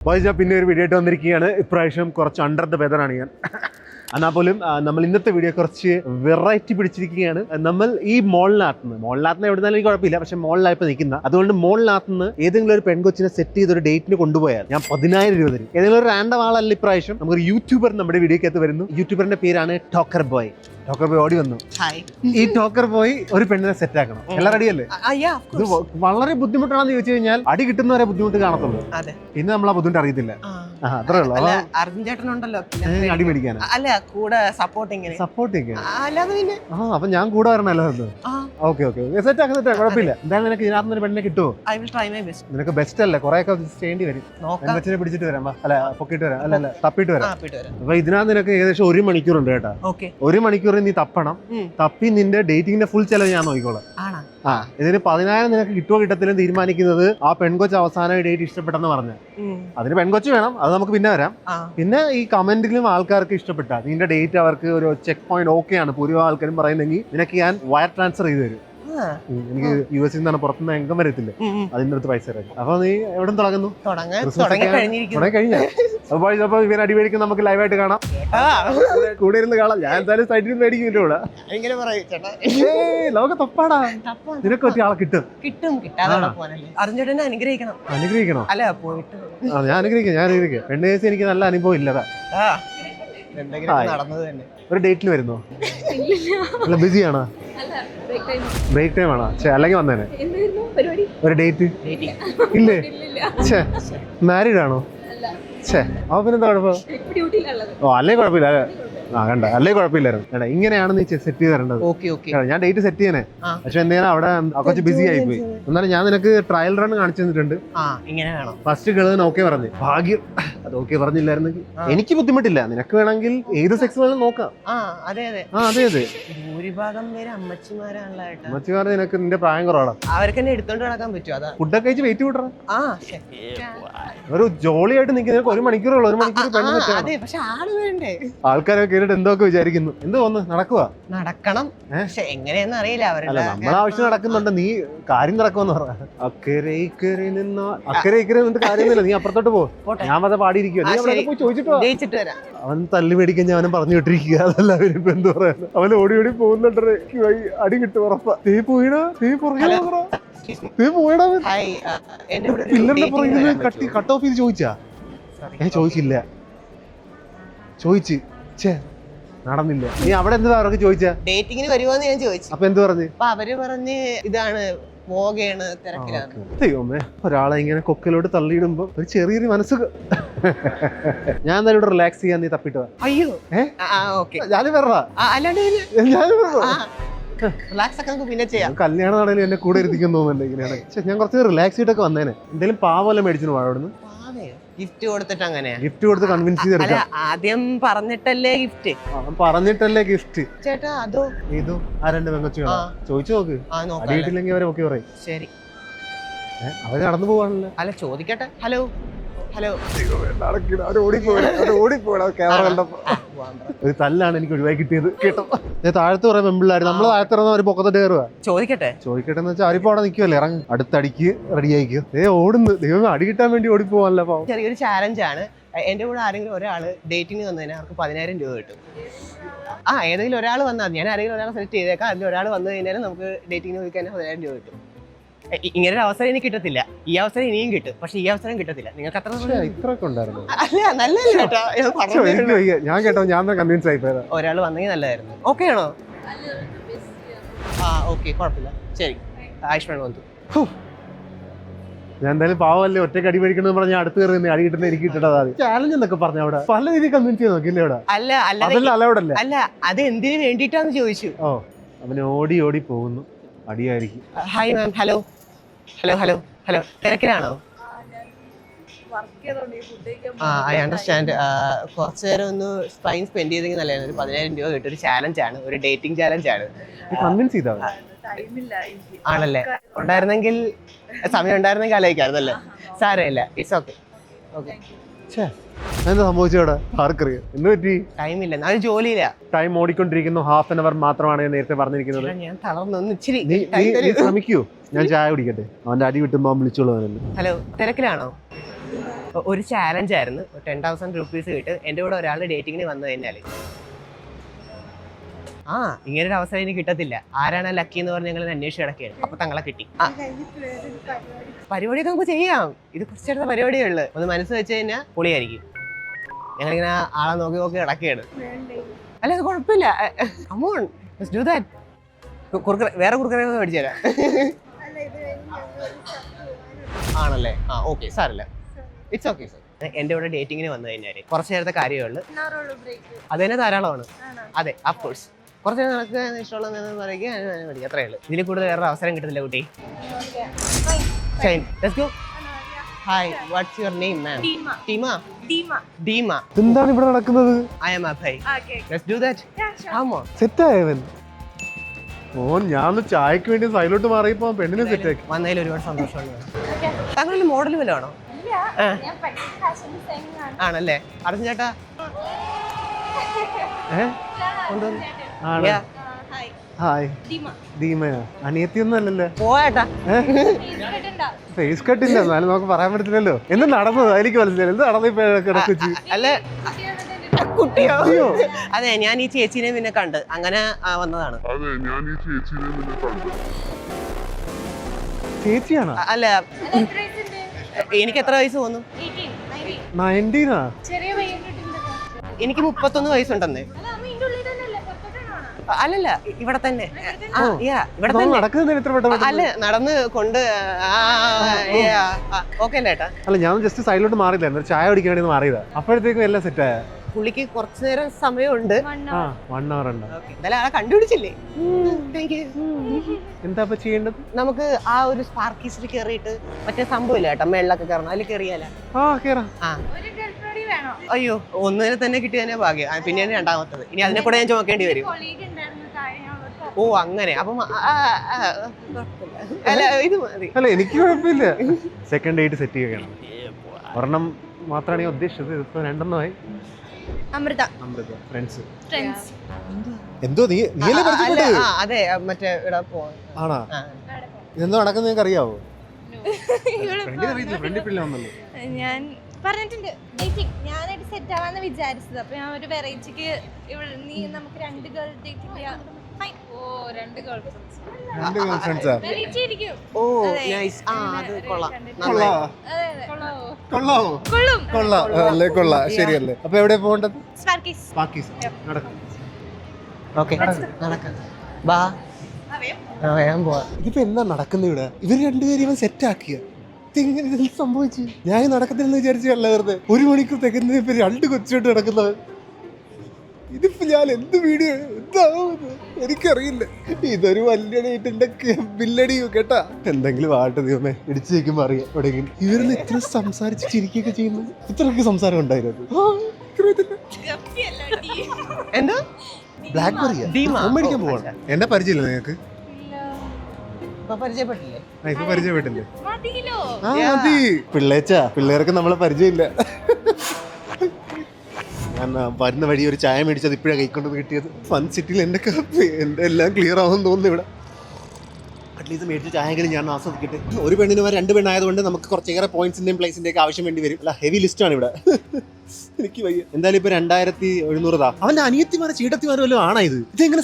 Boys, ഞാൻ പിന്നെ ഒരു വീഡിയോ ആയിട്ട് വന്നിരിക്കുകയാണ്. ഇപ്രാവശ്യം കുറച്ച് അണ്ടർ ദ വെതറാണ് ഞാൻ. എന്നാൽ പോലും നമ്മൾ ഇന്നത്തെ വീഡിയോ കുറച്ച് വെറൈറ്റി പിടിച്ചിരിക്കുകയാണ്. നമ്മൾ ഈ മോളിനകത്തുനിന്ന് എവിടെ നിന്നാലും എനിക്ക് കുഴപ്പമില്ല, പക്ഷെ മോളിലായപ്പോൾ നിൽക്കുന്ന അതുകൊണ്ട് മോളിനകത്തുനിന്ന് ഏതെങ്കിലും ഒരു പെൺകൊച്ചിനെ സെറ്റ് ചെയ്തൊരു ഡേറ്റിന് കൊണ്ടുപോയാൽ ഞാൻ 10,000 രൂപ തരും. ഏതെങ്കിലും ഒരു റാൻഡം ആളല്ല. ഇപ്രാവശ്യം നമുക്കൊരു യൂട്യൂബർ നമ്മുടെ വീഡിയോക്കകത്ത് വരുന്നു. യൂട്യൂബറിന്റെ പേരാണ് ടോക്കർ ബോയ്. ടോക്കർ ബോയ് ഓടി വന്നു. ഈ ടോക്കർ ബോയ് ഒരു പെണ്ണിനെ സെറ്റ് ആക്കണം. എല്ലാം റെഡിയല്ലേ? ഇത് വളരെ ബുദ്ധിമുട്ടാണെന്ന് ചോദിച്ചു കഴിഞ്ഞാൽ അടി കിട്ടുന്നവരെ ബുദ്ധിമുട്ട് കാണത്തുള്ളൂ. പിന്നെ നമ്മൾ ആ ബുദ്ധിമുട്ട് അറിയത്തില്ല. അത്രേ ഉള്ളൂ. അടി മേടിക്കാൻ സപ്പോർട്ടിങ്. അപ്പൊ ഞാൻ കൂടെ വരണല്ലോ. ഓക്കെ സെറ്റ് ആക്കാം. കുഴപ്പമില്ല. എന്തായാലും നിനക്ക് ഇതിനകത്ത് ഒരു പെണ്ണിനെ കിട്ടുമോ? നിനക്ക് ബെസ്റ്റ് അല്ലേ? കുറെ ഒക്കെ ചെയ്യേണ്ടി വരും. പെൺകൊച്ചിനെ പിടിച്ചിട്ട് വരാം. അല്ല, പൊക്കിട്ട് വരാം. അല്ല, തപ്പിട്ട് വരാം. അപ്പൊ ഇതിനകത്ത് നിനക്ക് ഏകദേശം 1 മണിക്കൂറുണ്ട് കേട്ടോ. 1 മണിക്കൂർ നീ തപ്പണം. തപ്പി നിന്റെ ഡേറ്റിങ്ങിന്റെ ഫുൾ ചെലവ് ഞാൻ നോക്കിക്കോളാം. ഇതിന് 10,000 നിനക്ക് കിട്ടുമോ കിട്ടത്തിലും തീരുമാനിക്കുന്നത് ആ പെൺകൊച്ച് അവസാനം ഡേറ്റ് ഇഷ്ടപ്പെട്ടെന്ന് പറഞ്ഞു. അതിന് പെൺകൊച്ച് വേണം, അത് നമുക്ക് പിന്നെ വരാം. പിന്നെ ഈ കമന്റിലും ആൾക്കാർക്ക് ഇഷ്ടപ്പെട്ട നിന്റെ ഡേറ്റ് അവർക്ക് ഒരു ചെക്ക് പോയിന്റ് ഓക്കെ ആണ് ഭൂരിഭാഗം ആൾക്കാരും പറയുന്നെങ്കിൽ നിനക്ക് ഞാൻ വയർ ട്രാൻസ്ഫർ ചെയ്ത് തരും. എനിക്ക് US നിന്നാണ്, പുറത്തുനിന്ന് എങ്കം വരത്തില്ല. അതിന്റെ അടുത്ത് പൈസ ഇറക്കും. അപ്പൊ നീ എവിടെ തുടങ്ങുന്നു? കഴിഞ്ഞ അപ്പൊ ഇവൻ അടിപൊളിക്ക് നമുക്ക് ലൈവായിട്ട് കാണാം. കൂടെ ഇരുന്ന് കാണാം. ഞാൻ എന്തായാലും സൈഡിൽ നിന്ന് മേടിക്കും. ഇവിടെ ലോക തപ്പാടാ. നിനക്ക് പറ്റിയ ആളെ കിട്ടും. അനുഗ്രഹിക്കണോ? ഞാൻ അനുഗ്രഹിക്കാം. പെണ്ണേഴ്സ് എനിക്ക് നല്ല അനുഭവം ഇല്ലതാ. ഒരു ഡേറ്റിന് വരുന്നോ? അല്ല, ബിസിയാണോ? ബ്രേക്ക് ടൈം ആണോ? അല്ലെങ്കിൽ വന്നേനെ ഒരു ഡേറ്റ് ഇല്ലേ? മാരീഡ് ആണോ? അപ്പൊ പിന്നെന്താ കുഴപ്പം? അല്ലേ കുഴപ്പമില്ല. കണ്ട, അല്ലേ കുഴപ്പമില്ലായിരുന്നു. ഇങ്ങനെയാണ് നീ സെറ്റ് ചെയ്ത് തരേണ്ടത്. ഞാൻ ഡേറ്റ് സെറ്റ് ചെയ്യണേ. പക്ഷെ എന്തെങ്കിലും അവിടെ കുറച്ച് ബിസി ആയിപ്പോയി. എന്നാലും ഞാൻ നിനക്ക് ട്രയൽ റൺ കാണിച്ചു തന്നിട്ടുണ്ട്. ഫസ്റ്റ് ഗേൾ ഓക്കെ പറഞ്ഞു. ഭാഗ്യം അത് ഓക്കെ പറഞ്ഞില്ലായിരുന്നെങ്കിൽ എനിക്ക് ബുദ്ധിമുട്ടില്ല. നിനക്ക് വേണമെങ്കിൽ ഏത് സെക്സ് വേണമെങ്കിലും നോക്കാം. അതെ ഭൂരിഭാഗം പേര് അമ്മച്ചിമാരെ. നിനക്ക് നിന്റെ പ്രായം കുറവാണ്. അവർക്ക് എടുത്തോണ്ട് നടക്കാൻ പറ്റും. ഫുഡൊക്കെ കഴിച്ച് വെയിറ്റ് കൂട്ടണം. ഒരു ജോളിയായിട്ട് നിൽക്കുന്ന 1 മണിക്കൂറുള്ളൂ. 1 മണിക്കൂർ ആൾക്കാരൊക്കെ കേട്ടിട്ട് എന്തൊക്കെ വിചാരിക്കുന്നു. എന്ത് തോന്നുന്നു? നടക്കണം. എങ്ങനെയെന്ന് അറിയില്ല. നമ്മളെ ആവശ്യം നടക്കുന്നുണ്ട്. നീ കാര്യം നടക്കുമെന്ന് പറ. അക്കരെ ഇക്കരെ നിന്നിട്ട് കാര്യമൊന്നുമില്ല. നീ അപ്പുറത്തോട്ട് പോ. ഞാൻ അത് പാടിയിരിക്കുക. നീ അവിടെ പോയി ചോദിച്ചിട്ട് വരാം. അവൻ തല്ലി മേടിക്കാൻ ഞാൻ അവനും പറഞ്ഞു വിട്ടിരിക്കുക. അതല്ല അവരിപ്പോ എന്ത് പറയാ. അവൻ ഓടി പോകുന്നുണ്ട്. അടി കിട്ടും ഉറപ്പാ. തീ പോയിടാ. തീ പുറകെ പില്ലറിന്റെ പുറകിൽ കട്ട് ഓഫ് ചെയ്ത് ചോദിച്ചാ? ചോദിച്ചില്ല. ചോദിച്ചു. നടന്നില്ല. നീ അവിടെ എന്താ അവർക്ക് ചോദിച്ചാ? ഡേറ്റിങ്ങിന് വരുമോന്ന് ഞാൻ ചോദിച്ചു. അപ്പൊ എന്ത് പറഞ്ഞു? അവര് പറഞ്ഞ് ഇതാണ് പോകയാണ്, തിരക്കിലാണ്. ദൈവമേ, ഒരാളെ ഇങ്ങനെ കൊക്കലോട്ട് തള്ളിയിടുമ്പോ ഒരു ചെറിയൊരു മനസ്സ്. ഞാൻ എന്തായാലും ഇവിടെ റിലാക്സ് ചെയ്യാൻ നീ തപ്പിട്ട്. അയ്യോ ഞാനും വരാ. പിന്നെ ചെയ്യാം. കല്യാണം ആണെങ്കിലും എന്നെ കൂടെ ഇരുത്തിക്കാൻ തോന്നുന്നുണ്ട്. ഇങ്ങനെയാണ് ഞാൻ കുറച്ച് റിലാക്സ് ചെയ്തിട്ടൊക്കെ വന്നേനെ. എന്തെങ്കിലും പാവല്ല മേടിച്ചു അവിടുന്ന്. ഗിഫ്റ്റ് കൊടുത്തിട്ട് അങ്ങനെ ഗിഫ്റ്റ് കൊടുത്ത് കൺവിൻസ് ചെയ്തെടുക്കാം. ആദ്യം പറഞ്ഞിട്ടല്ലേ ഗിഫ്റ്റ്. ചേട്ടാ അതോ ഇതോ ആ 2 പെങ്കൊച്ചു ചോദിച്ചു നോക്ക്. അടിയിട്ടില്ലെങ്കിൽ അവരെ ഓക്കെ പറയും. ശരി, അവര് നടന്നു പോവാണല്ലോ. അല്ല, ചോദിക്കട്ടെ. ഹലോ ഒരു തല്ലാണ് എനിക്ക് ഒഴിവായി കിട്ടിയത് കേട്ടോ. ഞാൻ താഴത്ത് കുറെ പെമ്പിള്ളാര് നമ്മള് താഴത്തിറങ്ങുന്ന ഒരു പൊക്കത്തോട്ട് കയറുക. ചോദിക്കട്ടെ എന്ന് വെച്ചാൽ അവരിപ്പോ അവിടെ നിൽക്കുമല്ലേ. ഇറങ്ങും, അടുത്തടിക്ക് റെഡി ആയിക്കോ. ഓടുന്നു. ദൈവം അടി കിട്ടാൻ വേണ്ടി ഓടിപ്പോവാനല്ലോ. പാവം. ചെറിയൊരു ചാലഞ്ച് ആണ്. എന്റെ കൂടെ ആരെങ്കിലും ഒരാള് ഡേറ്റിംഗ് വന്നതിന് അവർക്ക് 10,000 രൂപ കിട്ടും. ഏതെങ്കിലും ഒരാൾ വന്നാൽ ഞാൻ ആരെങ്കിലും ഒരാളെ സെലക്ട് ചെയ്തേക്കാം. അതിൽ ഒരാൾ വന്നു കഴിഞ്ഞാൽ നമുക്ക് ഡേറ്റിംഗ് ചോദിക്കാൻ 10,000 രൂപ കിട്ടും. ഇങ്ങനൊരു അവസരം എനിക്ക് കിട്ടത്തില്ല. ഈ അവസരം ഇനിയും കിട്ടും, പക്ഷെ ഈ അവസരം കിട്ടത്തില്ല. നിങ്ങൾക്ക് അത്ര ഇത്രയൊക്കെ ഉണ്ടായിരുന്നു. ഞാൻ കേട്ടോ, ഞാൻ കൺവിൻസ് ആയി. ഒരാൾ വന്നെങ്കിൽ നല്ലതായിരുന്നു. ഓക്കെ ആണോ? ഓക്കെ, കുഴപ്പമില്ല. ശരി, ആയുഷ്മാൻ വന്നു. ഞാൻ എന്തായാലും പാവല്ലേ, ഒറ്റയ്ക്ക് അടി മേടിക്കണമെന്ന് പറഞ്ഞാൽ അടുത്ത് കയറി അടി കിട്ടുന്ന എനിക്ക് കിട്ടേണ്ടതാ. ചാലഞ്ച് എന്നൊക്കെ പറഞ്ഞ അവിടെ പല രീതിയിൽ കൺവിൻസ് ചെയ്ത് നോക്കില്ലേ അവിടെ. അല്ല, അത് എന്തിനു വേണ്ടിയിട്ടാന്ന് ചോദിച്ചു. അവന് ഓടി പോകുന്നു. അടിയായിരിക്കും. Hi ma'am. ഹലോ. തിരക്കിലാണോ? I understand. കുറച്ചു നേരം ഒന്ന് ടൈം സ്പെൻഡ് ചെയ്തെങ്കിൽ നല്ലതാണ്. ഒരു 10,000 രൂപ കിട്ടും. ഒരു ചാലഞ്ചാണ്, ഒരു ഡേറ്റിംഗ് ചാലഞ്ചാണ്. ആണല്ലേ? ഉണ്ടായിരുന്നെങ്കിൽ സമയം ഉണ്ടായിരുന്നെങ്കിൽ ആലോചിക്കാറുന്നല്ലേ. സാരമില്ല, ഇറ്റ്സ് ഓക്കെ. എന്താ സംഭവിച്ചവിടെ? ആർക്കറിയാം. എന്ത് പറ്റി? ടൈമില്ല, അത് ജോലിയില്ല. ടൈം ഓടിക്കൊണ്ടിരിക്കുന്നു. ഹാഫ് ആൻ അവർ മാത്രമാണ് നേരത്തെ പറഞ്ഞിരിക്കുന്നത്. ഞാൻ തളർന്നു. ശ്രമിക്കൂ. ഞാൻ ചായ കുടിക്കട്ടെ. അവന്റെ അടി വിട്ടുമ്പോ വിളിച്ചോളൂ. ഹലോ, തിരക്കിലാണോ? ഒരു ചാലഞ്ച് ആയിരുന്നു. 10,000 rupees കിട്ടും എൻ്റെ കൂടെ ഒരാൾ ഡേറ്റിങ്ങിന് വന്നു കഴിഞ്ഞാൽ. ഇങ്ങനൊരു അവസരം എനിക്ക് കിട്ടത്തില്ല. ആരാണ് ലക്കി എന്ന് പറഞ്ഞ് ഞങ്ങൾ അന്വേഷിച്ച് കിടക്കുകയാണ്. അപ്പൊ തങ്ങളെ കിട്ടി. പരിപാടിയൊക്കെ നമുക്ക് ചെയ്യാം. ഇത് കുറച്ചെടുത്ത പരിപാടിയേ ഉള്ളു. ഒന്ന് മനസ്സ് വെച്ച് കഴിഞ്ഞാൽ പൊളിയായിരിക്കും. ഞങ്ങളിങ്ങനെ ആളെ നോക്കി നോക്കി കിടക്കുകയാണ്. അല്ല അത് കുഴപ്പമില്ല. Come on let's do that. വേറെ കുറുക്കനെ മേടിച്ചു തരാം. ആണല്ലേ? ഓക്കെ സാരല്ല. It's okay sir. എൻ്റെ കൂടെ ഡേറ്റിങ്ങിന് വന്നു കഴിഞ്ഞാൽ കുറച്ച് നേരത്തെ കാര്യമേ ഉള്ളൂ. അത് തന്നെ ധാരാളമാണ്. അതെ ഓഫ് കോഴ്സ്. കുറച്ച് നമുക്ക് ഇഷ്ടമുള്ള മേടിക്കുക അത്രേ ഉള്ളൂ. ഇതിൽ കൂടുതൽ വേറെ അവസരം കിട്ടുന്നില്ല കുട്ടി. Let's go. Hi, what's your name ma'am? Deema. എന്താണ് ഇവിടെ നടക്കുന്നത്? I am Abhay. Let's do that. Come on. Set ആയവൻ. മോൻ ഞാൻ ചായക്ക് വേണ്ടി സൈലോട്ട് മാറിയപ്പോ പെണ്ണിനെ സെറ്റ് ആക്കി. വന്നതിൽ ഒരുപാട് സന്തോഷമുണ്ട്. താങ്കളുടെ മോഡൽ വല്ലതും ആണോ? ആണല്ലേ? അർജുൻ ചേട്ടാ ഹായ്. ദീമയാ? അനിയത്തിയൊന്നും അല്ലല്ലോ. പോയേട്ടാ. ഫേസ് കട്ടില്ല, എന്നാലും നമുക്ക് പറയാൻ പറ്റത്തില്ലല്ലോ. എന്ത് നടന്നത് എനിക്ക് മനസ്സിലായി. എന്ത് നടന്നിപ്പോഴൊക്കെ? അല്ലേ കുട്ടിയോ? അതെ, ഞാൻ ഈ ചേച്ചീനെ പിന്നെ കണ്ട് അങ്ങനെ വന്നതാണ്. ചേച്ചിയാണോ? അല്ല, എനിക്ക് എത്ര വയസ്സ് തോന്നും? 19. എനിക്ക് 31 വയസ്സുണ്ടെന്ന്. അല്ലല്ല, ഇവിടെ തന്നെ. ഇവിടെ തന്നെ. അല്ല, നടന്ന് കൊണ്ട്. ഓക്കെ അല്ലേ ഏട്ടാ? അല്ല, ഞാൻ ജസ്റ്റ് സൈഡിലോട്ട് മാറിയില്ല, ചായ കുടിക്കാൻ വേണ്ടി മാറിയതാ. അപ്പോഴത്തേക്കും എല്ലാം സെറ്റ് ആയ. പുള്ളിക്ക് കുറച്ചു നേരം സമയമുണ്ട്. 1 hour ഉണ്ട്. എന്തായാലും ആളെ കണ്ടുപിടിച്ചില്ലേ? എന്താ ചെയ്യേണ്ടത്? നമുക്ക് ആ ഒരു സ്പാർക്കീസിൽ കയറിയിട്ട് മറ്റേ സംഭവമില്ല കേട്ടോ, മേളിലൊക്കെ കയറണം. അതിൽ കയറിയാലോ? അയ്യോ, ഒന്നിനെ തന്നെ കിട്ടിയതിനെ ഭാഗ്യം. പിന്നെയാണ് രണ്ടാമത്തത്. ഇനി അതിനെ കൂടെ ഞാൻ ചുമക്കേണ്ടി വരും. ഓ അങ്ങനെ. അപ്പം അല്ല, ഇത് മതി. അല്ല, എനിക്ക് കുഴപ്പമില്ല. സെക്കൻഡ് ഡേറ്റ് സെറ്റ് ചെയ്യണം. ഒരെണ്ണം മാത്രമാണ് ഞാൻ ഉദ്ദേശിച്ചത്. ഇപ്പൊ 2 എണ്ണമായി. അമൃത ഫ്രണ്ട്സ്. എന്തോ അതെ, മറ്റേ ഇവിടെ ആണോ? ഇതെന്തോ നടക്കുന്നത് നിങ്ങൾക്ക് അറിയാവോ? ഞാൻ പറഞ്ഞിട്ടുണ്ട് ഡേറ്റിംഗ് ഞാനായിട്ട് സെറ്റ് ആവാന്ന് വിചാരിച്ചത്. അപ്പൊ ഞാൻ ഒരു വെറൈറ്റിക്ക് നമുക്ക് 2 ഗേൾ ഡേറ്റിംഗ്. ശരിയല്ലേ? അപ്പൊ എവിടെ പോകേണ്ടത്? ഇതിപ്പോ എന്താ നടക്കുന്നത് ഇവിടെ? ഇവര് 2 പേരും സെറ്റ് ആക്കിയ ഇതെങ്ങനെ സംഭവിച്ചു? ഞാൻ നടക്കത്തില്ലെന്ന് വിചാരിച്ചല്ല വെറുതെ. 1 മണിക്കൂർ തികഞ്ഞ ഇപ്പൊ 2 കൊച്ചുമായിട്ട് നടക്കുന്നത്. ഇതിപ്പോ ഞാൻ എന്ത് വീഡിയോ എന്താവുന്നു എനിക്കറിയില്ല. ഇതൊരു വലിയ ഡേറ്റിന്റെ ബില്ലടി കേട്ടാ. എന്തെങ്കിലും ആട്ടെ ദൈവമേ, ഇടിച്ചു വെക്കുമ്പോ അറിയാം എവിടെയെങ്കിലും. ഇവരൊന്ന് ഇത്ര സംസാരിച്ച് ചിരിക്കുകയൊക്കെ ചെയ്യുന്നു. ഇത്രയൊക്കെ സംസാരം ഉണ്ടായിരുന്നു. ബ്ലാക്ക് ബെറിയാ മേടിക്കാൻ പോവാണ്. എന്നെ പരിചയമില്ല നിങ്ങൾക്ക്? ഇപ്പൊ പരിചയപ്പെട്ടില്ലേ? മതി പിള്ളേച്ചാ. പിള്ളേർക്ക് നമ്മളെ പരിചയമില്ല. ഞാൻ വരുന്ന വഴി ഒരു ചായ മേടിച്ചത് ഇപ്പോഴാണ് കൈക്കൊണ്ട് കിട്ടിയത്. ഫൺ സിറ്റിയിൽ എൻ്റെ എല്ലാം ക്ലിയർ ആവുമെന്ന് തോന്നുന്നു. ഇവിടെ അറ്റ്ലീസ്റ്റ് മേടിച്ച ചായകളും ഞാൻ ആസ്വദിക്കട്ടെ. ഒരു പെണ്ണിന് 2 പെണ്ണായതുകൊണ്ട് നമുക്ക് കുറച്ചേറെ പോയിന്റ്സിന്റെയും പ്ലേസിന്റെ ഒക്കെ ആവശ്യം വേണ്ടി വരും. അല്ല, ഹെവി ലിസ്റ്റാണ് ഇവിടെ. എനിക്ക് വയ്യ. എന്തായാലും ഇപ്പൊ 2700. അവന്റെ അനിയത്തിമാരെ ചീട്ടത്തിമാരും വല്ലതും ആണോ ഇത്? ഇതെങ്ങനെ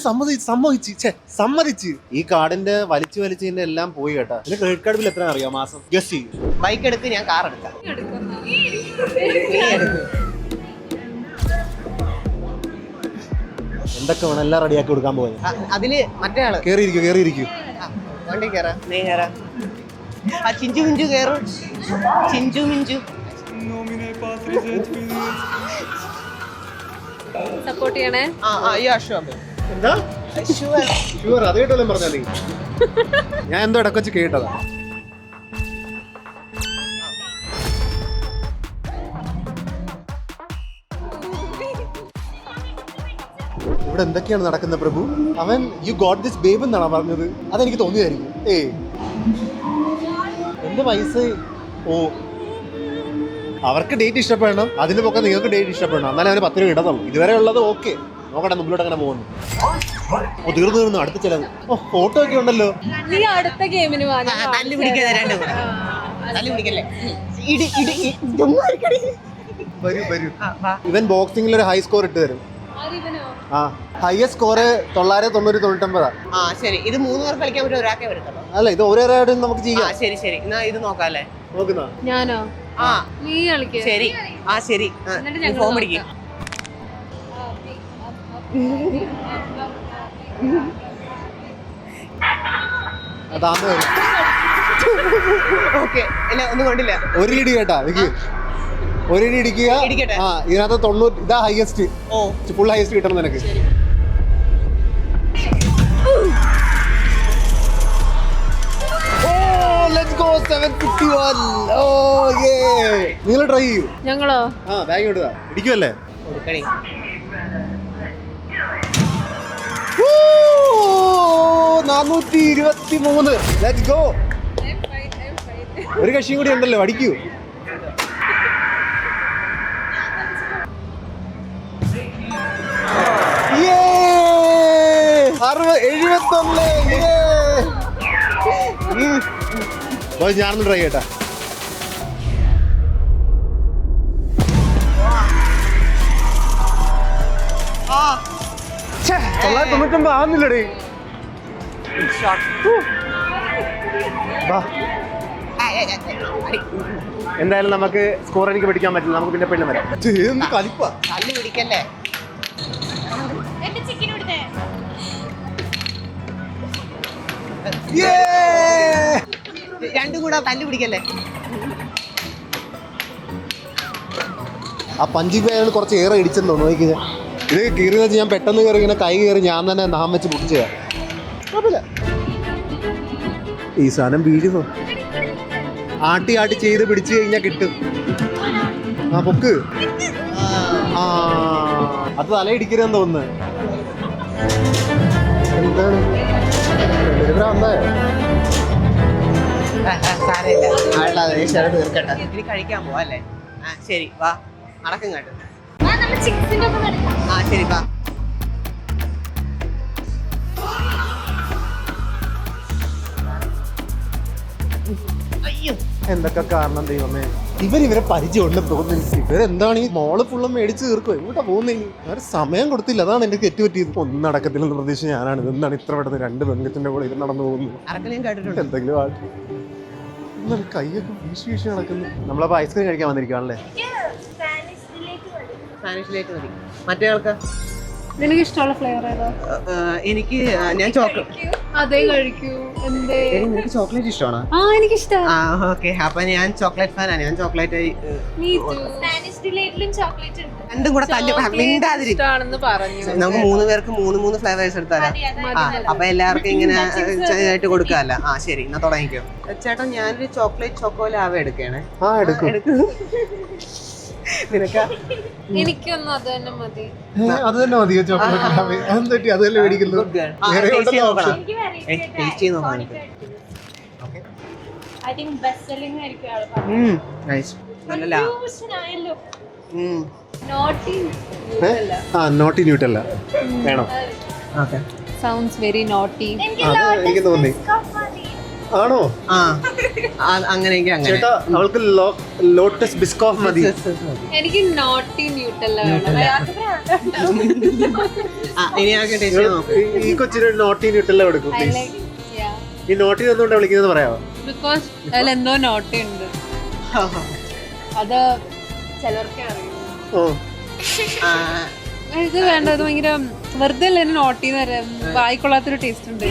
സമ്മതിച്ച് ഈ കാർഡിന്റെ വലിച്ചതിന്റെ എല്ലാം പോയി കേട്ടാ. ഇതിന്റെ ക്രെഡിറ്റ് കാർഡ് ബിൽ എത്ര അറിയാം മാസം? ഗസ് ചെയ്യും. ബൈക്ക് എടുക്ക്, ഞാൻ കാർ എടുക്കാം. എന്തൊക്കെ വേണം എല്ലാം റെഡിയാക്കി കൊടുക്കാൻ പോകുന്നത്. അതില് മറ്റേ ആള് കേറിയിരിക്കൂ. വണ്ടി കേറാ, നീ കേറാ. ആ ചിഞ്ചു മിഞ്ചു കേറും. ചിഞ്ചു മിഞ്ചു സപ്പോർട്ട് ചെയ്യണേ. എന്താ ഷുവർ? അത് കേട്ടല്ലോ പറഞ്ഞാ നീ. ഞാൻ എന്തോ ഇടക്കൊച്ച് കേട്ടതാ. ഇവിടെ എന്തൊക്കെയാണ് നടക്കുന്നത് പ്രഭു? അവൻ യു ഗോട്ട് ദിസ് ബേബ് എന്നാണ് പറഞ്ഞത്. അതെനിക്ക് തോന്നിയതായിരിക്കും. എന്റെ പൈസ. ഓ, അവർക്ക് ഡേറ്റ് ഇഷ്ടപ്പെടണം, അതിന് പൊക്കെ നിങ്ങൾക്ക് ഡേറ്റ് ഇഷ്ടപ്പെടണം. എന്നാലും അവന് 10 രൂപ ഇടത്തുള്ളൂ. ഇതുവരെ ഉള്ളത് ഓക്കെ. നോക്കട്ടെ മുമ്പിലോട്ട് അങ്ങനെ പോകുന്നു. തീർന്നു. അടുത്ത ചിലവ്. ഫോട്ടോ ഒക്കെ ഉണ്ടല്ലോ. അടുത്ത ഗെയിമിന് തല്ലു പിടിക്കല്ലേ. വരൂ വരൂ. ആ, വാ. ഇവൻ ബോക്സിംഗിൽ ഒരു ഹൈ സ്കോർ ഇട്ട് തരും. ആ ഹയസ്റ്റ് സ്കോർ 990-99. ആ ശരി, ഇത് 3 പേർക്ക് കളിക്കാൻ പറ്റും, ഒരാൾക്കേ വരത്തുള്ളൂ. അല്ല ഇത് ഒരേരായിട്ട് നമുക്ക് ആ ചെയ്യാം. ശരി ശരി, എന്നാ ഇത് നോക്കാല്ലേ. നോക്കുന്ന ഞാനോ? ആ നീ കളിക്കുക. ശരി, ആ ശരി, ഫോം പിടിക്കും. അതാന്ന് ഓക്കെ, ഇല്ല ഒന്നും കൊണ്ടില്ല. ഒരു ഇടി കേട്ടാ എനിക്ക് ഒരു ഇടി ഇടിക്കുക. ഇടിക്കട്ടെ. ആ ഇതിനകത്ത് 90 ഇതാ ഹയസ്റ്റ്, ഓ ഫുൾ ഹയസ്റ്റ് കിട്ടണം നിനക്ക്. നിങ്ങൾ ട്രൈ ചെയ്യൂ. ഞങ്ങളോ? ആ ബാഗ് ഇടുക, ഇടിക്കുമല്ലേ? കൊടുക്കണേ. 423. Let's go. ഒരു കക്ഷിയും കൂടി ഉണ്ടല്ലോ, അടിക്കൂ. ഞാനൊന്ന് ട്രൈ ചെയ്യട്ടെ. ആ 999 ആവുന്നില്ലടേ. എന്തായാലും നമുക്ക് സ്കോർ എനിക്ക് പിടിക്കാൻ പറ്റില്ല, നമുക്ക് പിന്നെ പെണ്ണ് വരാം. കളിപ്പാ തല്ലി പിടിക്കല്ലേ. എന്റെ ചിക്കൻ കൊടുത്തേ. രണ്ടും കൂടെ തല്ലി പിടിക്കല്ലേ. ആ പഞ്ചി പേരിൽ കുറച്ച് ഏറെ ഇടിച്ചെന്ന് തോന്നുന്നു. നോക്കിയത് ഇത് കീറി വെച്ച് ഞാൻ പെട്ടെന്ന് കയറി ഇങ്ങനെ കൈ കയറി ഞാൻ തന്നെ നാം വെച്ച് പൊട്ടിച്ചതാ. കുഴപ്പമില്ല. ഈ സാധനം വീഴുന്നു. ആട്ടി ആട്ടി ചെയ്ത് പിടിച്ചു കഴിഞ്ഞാൽ കിട്ടും. ആ പൊക്ക്. ആ അത് തല ഇടിക്കരുതെന്ന് തോന്നുന്നു. എന്താണ് തീർക്കട്ടെ. ഇനി കഴിക്കാൻ പോവാ അല്ലേ? ആ ശരി, വാ നടക്കും കേട്ടോ. ആ ശരി, വാ. അയ്യോ, എന്തൊക്കെ കാരണം ദൈവമേ. ഇവരെ പരിചയമുണ്ടെന്ന് തോന്നുന്നു. ഇവരെന്താണ് ഈ മോള് ഫുള്ളും മേടിച്ച് തീർക്കും. എങ്ങോട്ടാ പോകുന്നേ? അവർ സമയം കൊടുത്തില്ല, അതാണ് എനിക്ക് തെറ്റ് പറ്റിയത്. ഒന്നും നടക്കത്തില്ലെന്ന് പ്രതീക്ഷ ഞാനാണ്. എന്താണ് ഇത്ര പെട്ടെന്ന് 2 പെൺകൊച്ചിന്റെ കൂടെ ഇത് നടന്നു പോകുന്നു? അറക്കലും കേട്ടിട്ടുണ്ട്. എന്തെങ്കിലും ആട്ടെ. എന്നാൽ കൈയൊക്കെ വീശി വീശി നടക്കുന്നു. നമ്മളപ്പോ ഐസ്ക്രീം കഴിക്കാൻ വന്നിരിക്കുകയാണല്ലേ? സ്പാനിഷിലേക്ക് മതി. മറ്റേ ആൾക്ക് നിനക്ക് ഇഷ്ടമുള്ള ഫ്ലേവർ ഏതാ? എനിക്ക് ഞാൻ ചോക്ലേറ്റ്. അതേ കഴിക്കൂ. എന്തേ? നിനക്ക് ചോക്ലേറ്റ് ഇഷ്ടമാണോ? ആ എനിക്ക് ഇഷ്ടം. ആ ഓക്കെ, അപ്പൊ ഞാൻ ചോക്ലേറ്റ് ഫാനാണ്. ഞാൻ ചോക്ലേറ്റ് സ്പാനിഷ് ഡിലൈറ്റിലും ചോക്ലേറ്റ് ഉണ്ട്. രണ്ടും കൂടെ തല്ലി മിണ്ടാതിരി. ഇഷ്ടമാണെന്ന് പറഞ്ഞു. നമുക്ക് 3 പേർക്ക് 3 ഫ്ലേവേഴ്സ് എടുത്താലോ? ആ അപ്പൊ എല്ലാവർക്കും ഇങ്ങനെ ആയിട്ട് കൊടുക്കാമല്ലോ. ആ ശരി, എന്നാ തുടങ്ങിക്കോ. ചേട്ടാ ഞാനൊരു ചോക്ലേറ്റ് ചോക്കോലാവ എടുക്കണേ. ആ എടുക്കും. നിനക്കാ? എനിക്കൊന്നും അത് തന്നെ മതി. അത് തന്നെ മതിയോ ചോക്ലേറ്റ്? അതെന്താ അത് തന്നെ മേടിക്കുന്നു? നോട്ടി ന്യൂട്ടല്ല വേണം. Sounds very naughty. എനിക്ക് തോന്നി. ആണോ? ആ അങ്ങനെയെങ്കിൽ അങ്ങനെ. ചേട്ടാ അവൾക്ക് ലോട്ടസ് ബിസ്കോഫ് മതി. എനിക്ക് നോട്ടി ന്യൂട്ടല്ല വേണം. ഇനി ആകെ ടേസ്റ്റ് നോക്ക്. ഈ കൊച്ചിന് നോട്ടി ന്യൂട്ടല്ല കൊടുക്കും. ഈ നോട്ടി എന്തുകൊണ്ടാ വിളിക്കുന്നത് പറയാമോ? ബിക്കോസ് അതിൽ എന്തോ നോട്ടി ഉണ്ട്. അത് ചിലർക്കേ അറിയൂ. ഇത് വേണ്ട, ഇത് ഭയങ്കര വെറുതെ അല്ലേ നോട്ടിന്ന് വരാം. വായിക്കൊള്ളാത്തൊരു ടേസ്റ്റ് ഉണ്ട്.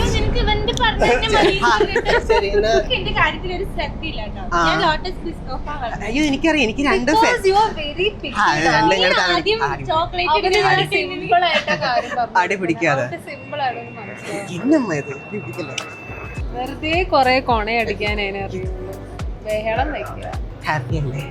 അയ്യോ എനിക്കറിയാം, എനിക്ക് രണ്ടും അടി പിടിക്കാതെ വെറുതെ കൊറേ കൊണയടിക്കാൻ അതിനെ അറിയുള്ളൂ. ബഹളം വയ്ക്കുക. ഹാപ്പി അല്ലേ?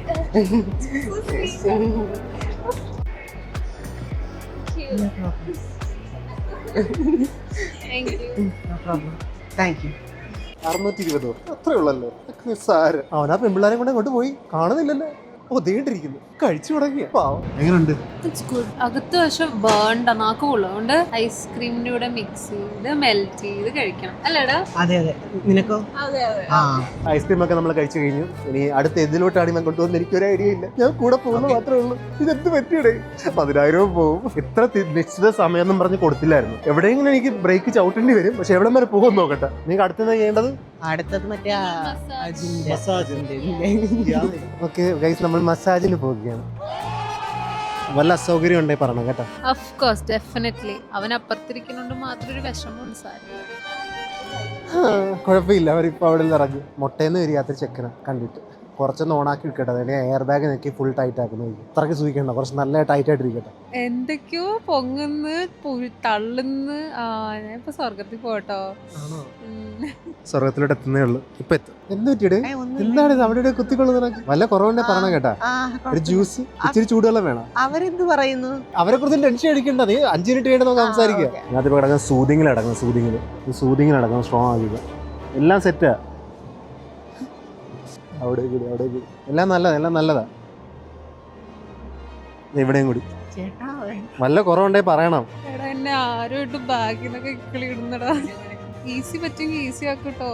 Thank you. 620 അത്രേ ഉള്ളല്ലോ. സാറ് അവനാ പെൺപിള്ളാരെ കൊണ്ട് അങ്ങോട്ട് പോയി കാണുന്നില്ലല്ലോ. ഓ ദേണ്ടിരിക്കുന്നു കഴിച്ചു തുടങ്ങിയ പാവം. എങ്ങനെയുണ്ട്? അകത്ത് പക്ഷെ വേണ്ട നാക്ക് കൊള്ളുകൊണ്ട് ഐസ്ക്രീമിന്റെ കൂടെ മിക്സ് ചെയ്ത് മെൽറ്റ് ചെയ്ത് കഴിക്കണം അല്ലേടാ? അതെ അതെ. നിനക്കോ? ഐസ്ക്രീം ഒക്കെ നമ്മൾ കഴിച്ചു കഴിഞ്ഞു. ഇനി അടുത്ത എന്തിലോട്ടാണ് ഞാൻ കൊണ്ടുപോകുന്നത് എനിക്കൊരു ഐഡിയ ഇല്ല. ഞാൻ കൂടെ പോകുന്ന മാത്രമേ ഉള്ളൂ. ഇതെന്ത് പറ്റിയടേ? 10,000 പോവും. ഇത്ര നിശ്ചിത സമയം ഒന്നും പറഞ്ഞ് കൊടുത്തില്ലായിരുന്നു. എവിടെയെങ്കിലും എനിക്ക് ബ്രേക്ക് ചവിട്ടേണ്ടി വരും. പക്ഷെ എവിടെ വരെ പോകും നോക്കട്ടെ. നിങ്ങൾക്ക് അടുത്തെന്താ ചെയ്യേണ്ടത്? അടുത്തത് മറ്റേ ഓക്കെ ഗൈസ്, നമ്മൾ മസാജിന് പോവുകയാണ്. വല്ല അസൗകര്യം ഉണ്ടെങ്കിൽ പറയണം കേട്ടോ. Of course definitely. അവൻ അപ്പുറത്തിരിക്കുന്നോണ്ട് മാത്രം ഒരു വിഷമം സാരില്ല. കുഴപ്പമില്ല, അവരിപ്പോൾ അവിടെ നിന്ന് ഇറങ്ങി. മുട്ടേന്ന് വരികയാത്തൊരു ചെക്കനെ കണ്ടിട്ട് കുറച്ചൊന്ന് ഓണാക്കി എടുക്കട്ടെ. അതിന് എയർ ബാഗ് നോക്കി ഫുൾ ടൈറ്റ് ആക്കുന്നു. അത്രയ്ക്ക് സൂക്ഷിക്കണ്ട, കുറച്ച് നല്ല ടൈറ്റ് ആയിട്ടിരിക്കട്ടെ. എന്തൊക്കെയോ പൊങ്ങുന്ന് തള്ളുന്ന്. ഞാൻ ഇപ്പൊ സ്വർഗത്തിൽ പോട്ടോ. സ്വർഗത്തിലോട്ട് എത്തുന്നേ ഉള്ളൂ. ഇപ്പൊ എത്തും. എന്ത് പറ്റിയടേ? എന്താണ് ഇത് അവിടെ കുത്തിക്കൊള്ളുന്നത്? വല്ല കുറവുണ്ടെ പറഞ്ഞ കേട്ടാ. ഒരു ജ്യൂസ്, ഇച്ചിരി ചൂടുവെള്ളം വേണം. അവരെന്ത് പറയുന്നു? അവരെ കുറിച്ച് ടെൻഷൻ അടിക്കണ്ട. നീ 5 മിനിറ്റ് കഴിഞ്ഞ് നമുക്ക് സംസാരിക്കുക. ഞാനിപ്പോ കിടക്കുന്ന സൂതിങ്ങിൽ അടക്കണം സ്ട്രോങ് ആക്കുക. എല്ലാം സെറ്റാ. അവിടെ കൂടി എല്ലാം നല്ലതാ. ഇവിടെയും കൂടി വല്ല കുറവുണ്ടേ പറയണം. എടാ എന്നെ ആരും ഇട്ട് ബാഗിന്നൊക്കെ ഇക്കിളി ഇടുന്നടാ. ഈസി പറ്റുമെങ്കിൽ ഈസി ആക്കട്ടോ.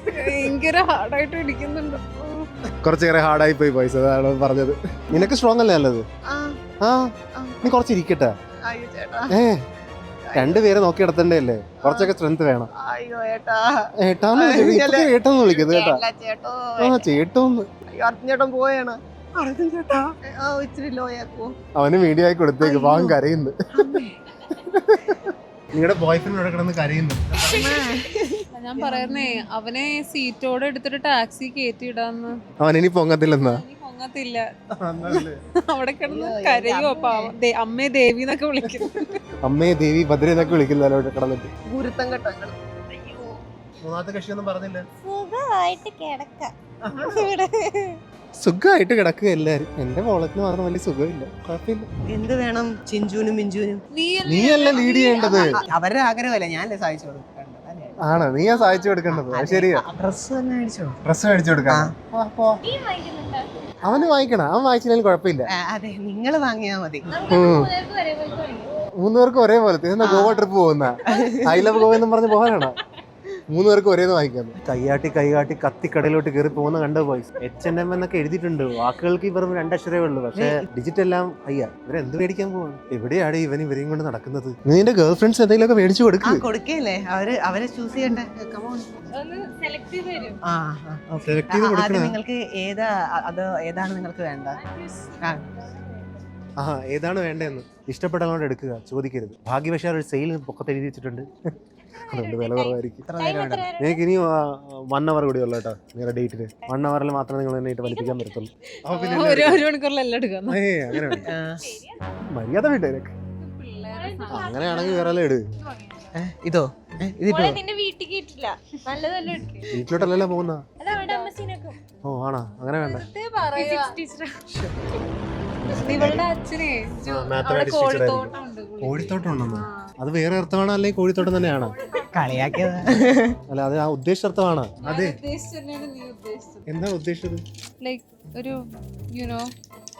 ഭയങ്കര ഹാർഡായിട്ട് ഇടിക്കുന്നുണ്ട്. കുറച്ചേറെ ഹാർഡായി പോയി പൈസ, അതാണ് പറഞ്ഞത്. നിനക്ക് സ്ട്രോങ് അല്ലേ നല്ലത്? നീ കുറച്ച് ഇരിക്കട്ടെ. രണ്ടുപേരെ നോക്കി നടത്തണ്ടേ അല്ലേ? കുറച്ചൊക്കെ സ്ട്രെങ്ത് വേണം. ഏട്ടാന്ന് വിളിക്കുന്നത് കേട്ടാ. ചേട്ടോന്ന് പോയാണ്. അവന് മീഡിയ ആയി കൊടുത്തേക്ക്. പാവം കരയുന്നു. നിങ്ങളുടെ ബോയ്ഫ്രണ്ട് ഇവിടെ കിടന്ന് കരയുന്നു. ഞാൻ പറയുന്നേ അവനെ സീറ്റോടെ എടുത്തിട്ട് ടാക്സി കയറ്റിയിടാന്ന്. അവനിനി പൊങ്ങത്തില്ലെന്നാ? പൊങ്ങത്തില്ല. അവിടെ കിടന്ന് കരയോ പാവം. അമ്മേ ദേവി എന്നൊക്കെ വിളിക്കുന്നു. അമ്മയെ ദേവി ഭദ്ര എന്നൊക്കെ വിളിക്കുന്നല്ലോ ഇവിടെ കിടന്നിട്ട്. മൂന്നാമത്തെ കക്ഷിയൊന്നും പറഞ്ഞില്ല. സുഖമായിട്ട് കിടക്കുക എല്ലാരും. എന്റെ മോളത്തിന് മാത്രം വലിയ സുഖമില്ല. കുഴപ്പമില്ല. എന്ത് വേണം ചിഞ്ചുനും മിഞ്ചുനും? നീയല്ല ലീഡ് ചെയ്യേണ്ടത്. അവരുടെ ആഗ്രഹമല്ല, ഞാനല്ലേ സാധിച്ചു കൊടുക്കേണ്ടത്. ആണ്, നീയാ സഹായിച്ചു കൊടുക്കേണ്ടത്. ശരിയാ. ഡ്രസ് മേടിച്ചു കൊടുക്കാം. അവന് വാങ്ങിക്കണം. അവൻ വാങ്ങിച്ചാലും കുഴപ്പമില്ല. അതെ, നിങ്ങൾ വാങ്ങിയാ മതി. 3 പേർക്ക് ഒരേപോലത്തെ. എന്നാ ഗോവ ട്രിപ്പ് പോകുന്ന ഐ ലവ് ഗോവ എന്നും പറഞ്ഞ് പോകാനാണ്. 3 പേർക്ക് ഒരേന്ന് വാങ്ങിക്കാം. കൈകാട്ടി കത്തിക്കടയിലോട്ട് കയറി പോകുന്ന കണ്ടു പോയി. H&M എന്നൊക്കെ എഴുതിയിട്ടുണ്ട്. വാക്കുകൾക്ക് വെറും 2 അക്ഷരമേ ഉള്ളൂ. പക്ഷേ ഡിജിറ്റ് എല്ലാം അയ്യാ. ഇവരെന്ത് മേടിക്കാൻ പോവാണ്? എവിടെയാണ് ഇവരെയും കൊണ്ട് നടക്കുന്നത്? നിന്റെ ഗേൾ ഫ്രണ്ട്സ് എന്തെങ്കിലുമൊക്കെ മേടിച്ചു കൊടുക്കല്ലേ? അവരെ ചൂസ് ചെയ്യണ്ടേ? നിങ്ങൾക്ക് ഏതാണ് നിങ്ങൾക്ക് വേണ്ട? ഏതാണ് വേണ്ടതെന്ന് ഇഷ്ടപ്പെട്ടങ്ങോട്ട് എടുക്കുക. ചോദിക്കരുത്. ഭാഗ്യവശാൽ ഒരു സെയിൽ പൊക്കത്ത് എഴുതി വെച്ചിട്ടുണ്ട്. അതുകൊണ്ട് വില കുറവായിരിക്കും. നിങ്ങൾക്ക് ഇനി 1 അവർ കൂടി ഉള്ളു കേട്ടോ നിങ്ങളുടെ ഡേറ്റിന്. 1 അവറിൽ മാത്രമേ നിങ്ങൾ എന്നെ വലിപ്പിക്കാൻ പറ്റത്തുള്ളൂ. അങ്ങനെ മര്യാദ വേണ്ടേ? അങ്ങനെയാണെങ്കിൽ വേറെ ഇട്. ഇതോ വീട്ടിലോട്ടല്ലല്ലോ പോകുന്ന. ഓ ആണോ? അങ്ങനെ വേണ്ട. കോഴിത്തോട്ടം ഉണ്ടെന്നോ? അത് വേറെ അർത്ഥമാണോ അല്ലെങ്കിൽ കോഴിത്തോട്ടം തന്നെയാണോ? കളിയാക്കിയതാ. അല്ല, അത് ആ ഉദ്ദേശ അർത്ഥമാണോ? അതെ. എന്താ ഉദ്ദേശിച്ചത്? ലൈക്ക് ഒരു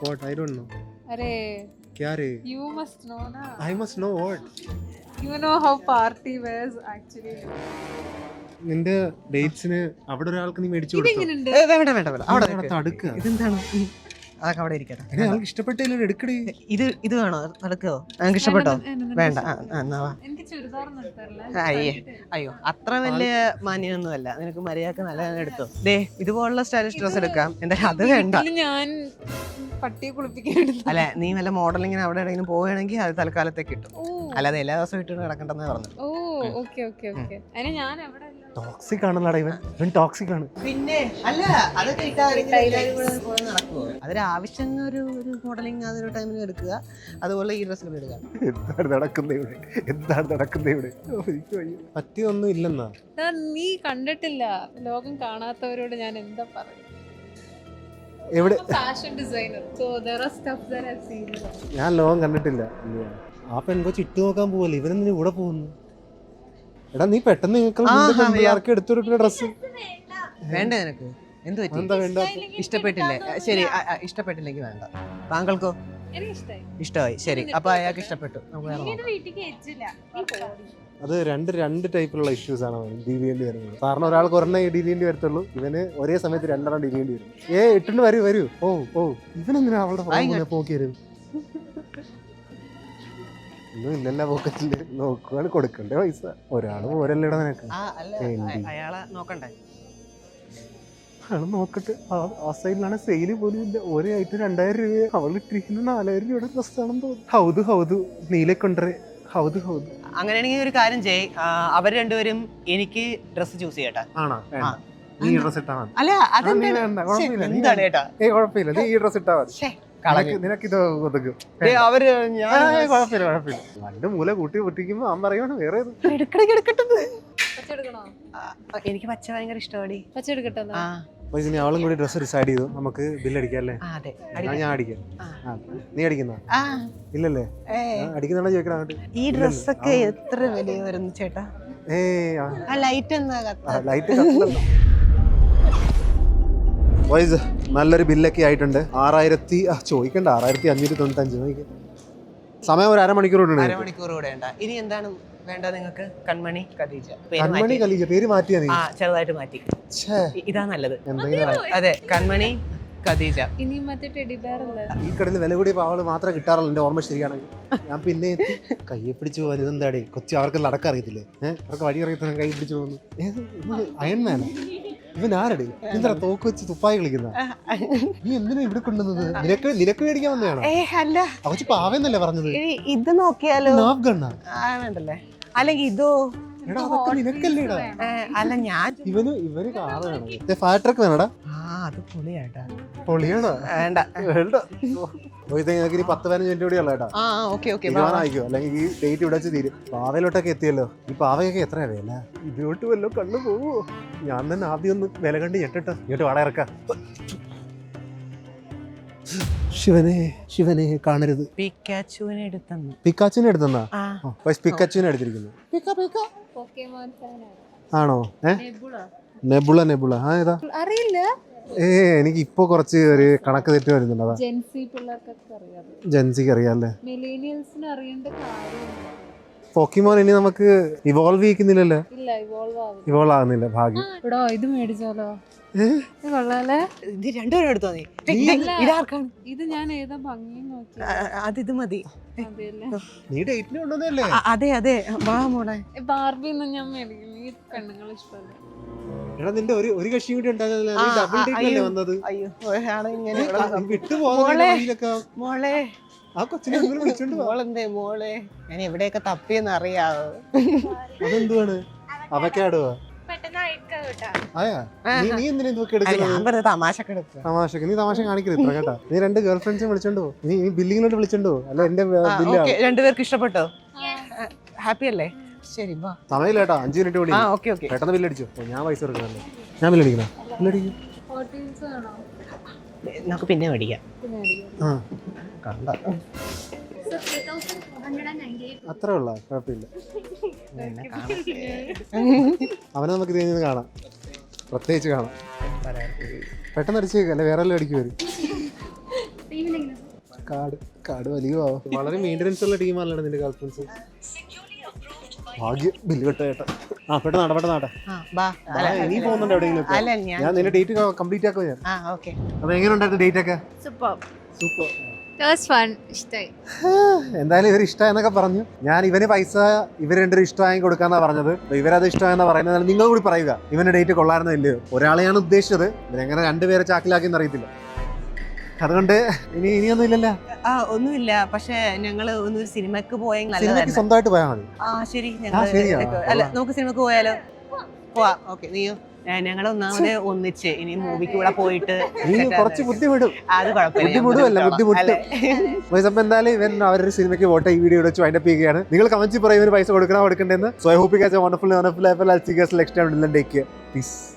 what I don't know. അരേ क्या रे? you must know na. I must know what? You know how party wears actually. നിന്റെ ഡേറ്റ്സിന് അവിടെ ഒരാൾക്ക് നീ മേടിച്ചു കൊടുത്തു. വേണ്ട. അടുക്കുക. ഇതെന്താണ്? അതൊക്കെ അവിടെ ഇരിക്കട്ടെ. ആൾക്ക് ഇഷ്ടപ്പെട്ടില്ല എടുക്കടി. ഇത് വേണോ? നടക്കോ? നിങ്ങൾക്ക് ഇഷ്ടപ്പെട്ടോ? വേണ്ട. എനിക്ക് ചുരിദാർ നിർത്താറില്ല. അയ്യോ, അത്ര വലിയ മാന്യമൊന്നുമല്ല. നിനക്ക് മര്യാദക്ക് നല്ല എടുത്തോ. ഇതുപോലുള്ള സ്റ്റൈലിഷ് ഡ്രസ് എടുക്കാം. എന്തായാലും അത് വേണ്ട. ഞാൻ പട്ടിയെ കുളിപ്പിക്കാൻ. അല്ല, നീ വല്ല മോഡലിങ്ങിന് അവിടെ എവിടെയെങ്കിലും പോവുകയാണെങ്കിൽ അത് തൽക്കാലത്തേക്ക് കിട്ടും. അല്ലാതെ എല്ലാ ദിവസവും ഇട്ട് കിടക്കണ്ടെന്ന് പറഞ്ഞു. ടോക്സിക് ആണല്ലോടാ ഇവൻ ടോക്സിക് ആണ്. പിന്നെ അല്ല, അതൊക്കെ നടക്കുമോ? അതൊരു ആവശ്യം. ഒരു മോഡലിംഗ് അതൊരു ടൈമിൽ എടുക്കുക. അതുപോലെ ഈ ഡ്രസ്സുകൾ എടുക്കുക. എന്താണ് നടക്കുന്നത് ഇവിടെ? പറ്റിയൊന്നും ഇല്ലെന്നാ. നീ കണ്ടിട്ടില്ല. ലോകം കാണാത്തവരോട് ഞാൻ എന്താ പറയുക? Fashion designer. So there are stuff that I've seen. ഞാൻ ലോകം കണ്ടിട്ടില്ല. ആ പെൺകൊച്ച് ഇട്ട് നോക്കാൻ പോവല്ലേ? ഇവനെന്തിനാ ഇവിടെ പോകുന്നു? എടാ നീ പെട്ടെന്ന് എടുത്തു കൊടുക്കുന്ന ഡ്രസ് വേണ്ട. നിനക്ക് എന്ത് പറ്റി? എന്താ വേണ്ട? ഇഷ്ടപ്പെട്ടില്ലേ? ശരി, ഇഷ്ടപ്പെട്ടില്ലെങ്കിൽ വേണ്ട. താങ്കൾക്കോ? എനിക്ക് ഇഷ്ടമായി. ഇഷ്ടമായി. ശരി, അപ്പൊ അയാൾക്ക് ഇഷ്ടപ്പെട്ടു. നമുക്ക് വേറെ നോക്കാം. വീട്ടിൽ കയറ്റില്ല. അത് രണ്ട് ടൈപ്പിലുള്ള ഇഷ്യൂസ് ആണ് ഡീൽ ചെയ്യേണ്ടി വരുന്നത്. കാരണം ഒരാൾക്ക് ഒരെണ്ണം ഡീൽ ചെയ്യേണ്ടി വരത്തുള്ളൂ, ഇവന് ഒരേ സമയത്ത് രണ്ടെണ്ണം ഡീൽ ചെയ്യേണ്ടി വരും. ഇട്ടുണ്ട് വരൂ. ഓ ഇവനെന്തിനാ അവളുടെ പോക്കി വരും? ഒന്നും ഇല്ലല്ല പോക്കറ്റില്. നോക്കുവാണ് കൊടുക്കണ്ടേ പൈസ. ഒരാള് പോരല്ലേടാ നിനക്ക്. അയാളെ നോക്കണ്ടേ? ആണ് നോക്കട്ടെ. ആ സൈഡിലാണ് സെയില് പോലും ഇല്ല. ഒരേ ആയിട്ട് 2000 രൂപ. അവൾ ഇട്ടിരിക്കുന്ന 4000 രൂപയുടെ ഡ്രസ്സാണെന്ന് തോന്നുന്നു. ഹൗദു നീലെ കൊണ്ടേ. ഹൗദു അങ്ങനെയാണെങ്കിൽ ഒരു കാര്യം ചെയ്യ്, അവർ രണ്ടുപേരും എനിക്ക് ഡ്രസ് ചൂസ് ചെയ്യട്ടെ. ആണോ? നീ ഡ്രസ് ഇട്ടാ മതി. അല്ല എന്താണ് ചേട്ടാ? കുഴപ്പമില്ല, നീ ഈ ഡ്രസ് ഇട്ടാ മതി. നിനക്കിത് ഒതുക്കും. അവര് കുഴപ്പമില്ല. രണ്ട് മൂല കൂട്ടി പൊട്ടിക്കുമ്പോ അവൻ പറയുവാണ് വേറെ എനിക്ക് പച്ച ഭയങ്കര ഇഷ്ടമാണ്. പച്ച എടുക്കട്ടെ. ഇനി അവളും കൂടി ഡ്രസ് ഡിസൈഡ് ചെയ്തു. നമുക്ക് ബില്ല് അടിക്കാം അല്ലേ? ഞാൻ അടിക്കാം. നീ അടിക്കുന്ന? ഇല്ലല്ലേ? അടിക്കുന്നുണ്ടോ ചോദിക്കണം അങ്ങോട്ട്. ഈ ഡ്രസ്സൊക്കെ എത്ര വില വരുന്നു ചേട്ടാ? ലൈറ്റ് വൈസ് നല്ലൊരു ബില്ലൊക്കെ ആയിട്ടുണ്ട്. 6595. സമയം ഒരു അരമണിക്കൂർ കൂടെ ഉണ്ട്. ഇനി എന്താണ് വേണ്ട നിങ്ങൾക്ക്? കൺമണി ഖദീജ. പേര് മാറ്റിയാ നീ? ചെറുതായിട്ട് മാറ്റി. ഇതാ നല്ലത്. അതെ, കൺമണി ഖദീജ. ഇനി മറ്റേ ടെഡി ബെയർ അല്ലേ? ഈ കടയിൽ വില കൂടിയ പാവള് മാത്രമേ കിട്ടാറുള്ളൂ എന്റെ ഓർമ്മ ശരിയാണെങ്കിൽ. ഞാൻ പിന്നെ കയ്യെ പിടിച്ചു പോകാൻ ഇതെന്താടി? കൊച്ചി അവർക്ക് നടക്കാൻ അറിയത്തില്ലേ? അവർക്ക് വഴി അറിയത്തില്ല. കൈ പിടിച്ചു പോകുന്നു. അയൺമാനാ ഇവൻ? ആരടി എന്താ തോക്ക് വെച്ച് തുപ്പായി കളിക്കുന്ന? നീ എന്തിനാ ഇവിടെ കൊണ്ടുവന്നത്? നിനക്ക് മേടിക്കാൻ വന്നതാണോ? അവച്ച് പാവെന്നല്ലേ പറഞ്ഞത്? ഇത് നോക്കിയാലോ? നാഫ്ഗണ്ണാ വേണ്ടല്ലേ? അല്ലെങ്കിൽ ഇതോ? നിനക്കല്ലേടാ? അല്ല ഞാൻ ഇവര് കാറ് വേണം. ഫയർ ട്രക്ക് വേണടാ? അത് പൊളിയാട്ടാ. പൊളിയാണോ? വേണ്ട. ഇനി 10-15 മിനിറ്റ് കൂടി ഉള്ള കേട്ടോ. തീരുമാനമായിക്കോ, അല്ലെങ്കിൽ ഈ ഡേറ്റ് ഇവിടെ വെച്ച് തീരും. പാവയിലോട്ടൊക്കെ എത്തിയല്ലോ. ഈ പാവയൊക്കെ എത്രയാ വില? ഇതിലോട്ട് വല്ലോ കണ്ണു പോവോ? ഞാൻ തന്നെ ആദ്യം ഒന്ന് വില കണ്ട് ഞെട്ടിട്ടോ. ഇങ്ങോട്ട് വാടക ഇറക്കാം. ശിവനെ കാണരുത്. പിക്കാച്ചുവിനെ എടുത്തന്നു. പിക്കാച്ചുവിനെ എടുത്തന്നാ? പിക്കാച്ചുവിനെ എടുത്തിരിക്കുന്നു. ആണോ? നെബുള. ഏതാ? അറിയില്ല. എനിക്ക് ഇപ്പൊ കുറച്ച് ഒരു കണക്ക് തെറ്റ് വരുന്നുണ്ട്. അതാ ജെൻസിക്ക് അറിയാല്ലേ? മില്ലേനിയൽസിന് അറിയേണ്ട കാര്യം. പോക്കിമോൻ ഇനി നമുക്ക് ഇവോൾവ് ചെയ്യിക്കുന്നില്ലല്ലോ? ഇവോൾവ് ആകുന്നില്ല. ഭാഗ്യം. ഇത് മേടിച്ചാലോ? കൊള്ളാലേ? ഇത് രണ്ടുപേരും എടുത്തോ? ഇത് ഞാൻ ഏതാ ഭംഗി നോക്കി. അത് മതി. നീ ഡേറ്റിന് കൊണ്ടുവന്നല്ലേ? അതെ. വാ മോളെ. ബാർബി ഒന്നും ഞാൻ മേടിക്കും. ഈ പെണ്ണുങ്ങൾ ഇഷ്ടമല്ല. എടാ നിന്റെ ഒരു കക്ഷി കൂടി ഉണ്ടാകുന്നില്ല. നീ ഡബിൾ ഡേറ്റിലല്ലേ വന്നത്? അയ്യോ, മോളെ ആ കൊച്ചിനെ വിളിച്ചോണ്ട് മോളെന്തേ മോളെ? ഞാൻ എവിടെയൊക്കെ തപ്പിയെന്ന് അറിയാവോ? അതെന്തുവാണ്? അവക്കാടുവാ? നീ എന്തിനാ ഇതൊക്കെ എടുക്കുന്നത്? തമാശക്ക് നീ തമാശ കാണിക്കരുത് ഇത്ര കേട്ടാ. നീ 2 ഗേൾ ഫ്രണ്ട്സിനെ വിളിച്ചോണ്ടോ? നീ ബില്ലിങ്ങിലോട്ട് വിളിച്ചോണ്ടോ? അല്ല എന്റെ ബില്ലാണ്. രണ്ടുപേർക്ക് ഇഷ്ടപ്പെട്ടോ? ഹാപ്പി അല്ലേ? ശരി, സമയമില്ല കേട്ടോ. 5 മിനിറ്റ് കൂടി. പെട്ടെന്ന് ബില്ലടിച്ചോ. ഞാൻ പൈസ കൊടുക്കണല്ലോ. ഞാൻ ബില്ലടിക്കണോ? നമുക്ക് പിന്നെ മേടിക്കാം. അത്രേ ഉള്ള കുഴപ്പമില്ല. അവനെ നമുക്ക് ഇതിൽ കാണാം, പ്രത്യേകിച്ച് കാണാം. പെട്ടെന്ന് അടിച്ചേക്കാം, അല്ലെ വേറെ എല്ലാം അടിക്കുവരും. കാർഡ് വലിയ വളരെ മെയിൻ്റനൻസ് ഉള്ള ടീമാണല്ലോ നിന്റെ ഗേൾഫ്രണ്ട്സ്. ഭാഗ്യം ബില്ല് കേട്ടോ ചേട്ടാ. പെട്ടെന്നാട്ടെ. നീ പോകുന്നുണ്ട് എവിടെയെങ്കിലും? ഞാൻ നിന്റെ ഡേറ്റ് കംപ്ലീറ്റ് ആക്കുക. ഞാൻ അപ്പൊ എങ്ങനെ ഉണ്ടായിരുന്നു ഡേറ്റ് ഒക്കെ? സൂപ്പർ. എന്തായാലും ഇവർ ഇഷ്ടമായെന്നൊക്കെ പറഞ്ഞു. ഞാൻ ഇവന് പൈസ ഇവർ രണ്ടുപേരും ഇഷ്ടമായി കൊടുക്കാന്നാ പറഞ്ഞത്. ഇവരത് ഇഷ്ടമായെന്നാ പറയുന്നത്. നിങ്ങൾ കൂടി പറയുക ഇവന്റെ ഡേറ്റ് കൊള്ളായിരുന്നോ ഇല്ലയോ. ഒരാളെയാണ് ഉദ്ദേശിച്ചത്. ഇവരെങ്ങനെ 2 പേരെ ചാക്കിലാക്കിയെന്ന് അറിയത്തില്ല. അതുകൊണ്ട് ഇനിയൊന്നും ഇല്ലല്ലോ. ഒന്നുമില്ല. പക്ഷെ ഞങ്ങള് ഒന്ന് സിനിമക്ക് പോയെങ്കിൽ സ്വന്തമായിട്ട് പോയാൽ മതി. ശരി, അല്ല നമുക്ക് സിനിമക്ക് പോയാലോ? പോവാ. ഓക്കെ, നീയോ? ഞങ്ങൾ ഒന്നാമത് ഒന്നിച്ച് ഇനി മൂവിക്ക് കൂടെ പോയിട്ട് കുറച്ച് ബുദ്ധിമുട്ടും. അത് കുഴപ്പമില്ല. അപ്പൊ എന്തായാലും ഇവൻ അവരൊരു സിനിമയ്ക്ക് പോട്ടെ. ഈ വീഡിയോ വെച്ച് വൈൻഡപ്പ് ചെയ്യുകയാണ്. നിങ്ങൾ കമന്റ്സിൽ പറയും ഇവന് പൈസ കൊടുക്കണമെന്ന്. So I hope you guys have a wonderful life. I'll see you guys next time. Till then, take care. Peace.